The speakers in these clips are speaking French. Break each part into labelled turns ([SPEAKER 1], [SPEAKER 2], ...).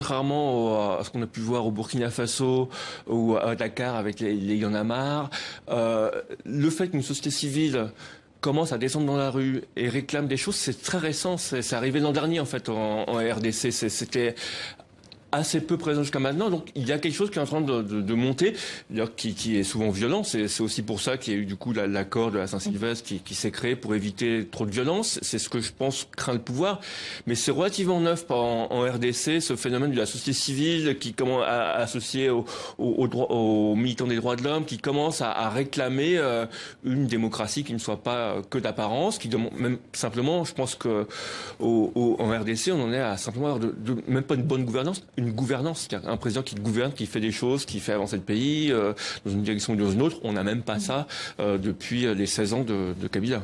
[SPEAKER 1] contrairement à ce qu'on a pu voir au Burkina Faso ou à Dakar avec les Y en a marre, le fait qu'une société civile commence à descendre dans la rue et réclame des choses, c'est très récent. C'est arrivé l'an dernier, en fait, en RDC. C'était assez peu présent jusqu'à maintenant, donc il y a quelque chose qui est en train de monter, d'ailleurs qui est souvent violent. C'est aussi pour ça qu'il y a eu du coup l'accord de la Saint-Sylvestre qui s'est créé pour éviter trop de violence. C'est ce que je pense craint le pouvoir, mais c'est relativement neuf en RDC, ce phénomène de la société civile qui commence à associer aux militants des droits de l'homme, qui commence à réclamer une démocratie qui ne soit pas que d'apparence, qui demande même simplement, je pense que en RDC on en est à simplement avoir même pas une bonne gouvernance, une gouvernance, un président qui gouverne, qui fait des choses, qui fait avancer le pays dans une direction ou dans une autre. On n'a même pas ça depuis les 16 ans de Kabila.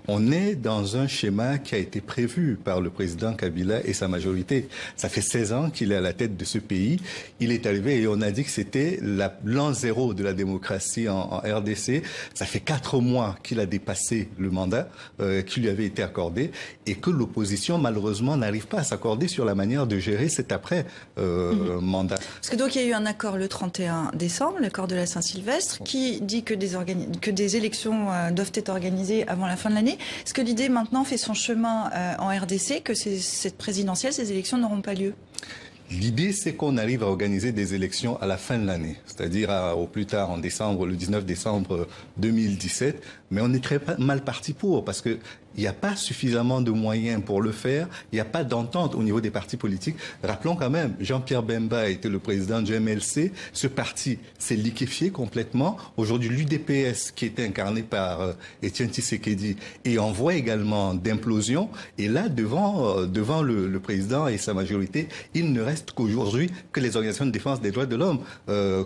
[SPEAKER 2] On est dans un schéma qui a été prévu par le président Kabila et sa majorité. Ça fait 16 ans qu'il est à la tête de ce pays. Il est arrivé et on a dit que c'était l'an zéro de la démocratie en RDC. Ça fait 4 mois qu'il a dépassé le mandat qui lui avait été accordé et que l'opposition, malheureusement, n'arrive pas à s'accorder sur la manière de gérer cet après-mandat.
[SPEAKER 3] Parce que donc il y a eu un accord le 31 décembre, l'accord de la Saint-Sylvestre, qui dit que des élections doivent être organisées avant la fin de l'année. Est-ce que l'idée maintenant fait son chemin en RDC, que cette présidentielle, ces élections n'auront pas lieu ?
[SPEAKER 2] L'idée, c'est qu'on arrive à organiser des élections à la fin de l'année, c'est-à-dire au plus tard en décembre, le 19 décembre 2017. Mais on est très mal parti parce que il n'y a pas suffisamment de moyens pour le faire. Il n'y a pas d'entente au niveau des partis politiques. Rappelons quand même, Jean-Pierre Bemba était le président du MLC. Ce parti s'est liquéfié complètement. Aujourd'hui, l'UDPS, qui était incarné par Étienne Tshisekedi, est en voie également d'implosion. Et là, devant le président et sa majorité, il ne reste qu'aujourd'hui que les organisations de défense des droits de l'homme,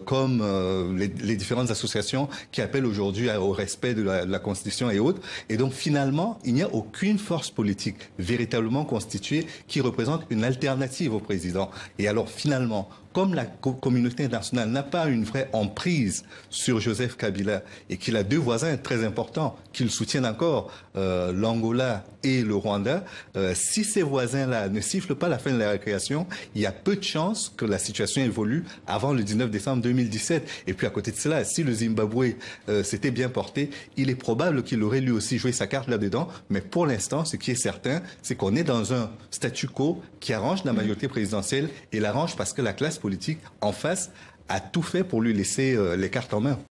[SPEAKER 2] comme les différentes associations qui appellent aujourd'hui au respect de la Constitution et autres. Et donc, finalement, il n'y a aucune force politique véritablement constituée qui représente une alternative au président. Et alors finalement, comme la communauté internationale n'a pas une vraie emprise sur Joseph Kabila et qu'il a 2 voisins très importants qui le soutiennent encore, l'Angola et le Rwanda, si ces voisins-là ne sifflent pas la fin de la récréation, il y a peu de chances que la situation évolue avant le 19 décembre 2017. Et puis à côté de cela, si le Zimbabwe s'était bien porté, il est probable qu'il aurait lui aussi joué sa carte là-dedans. Mais pour l'instant, ce qui est certain, c'est qu'on est dans un statu quo qui arrange la majorité présidentielle et l'arrange parce que la classe politique en face a tout fait pour lui laisser les cartes en main.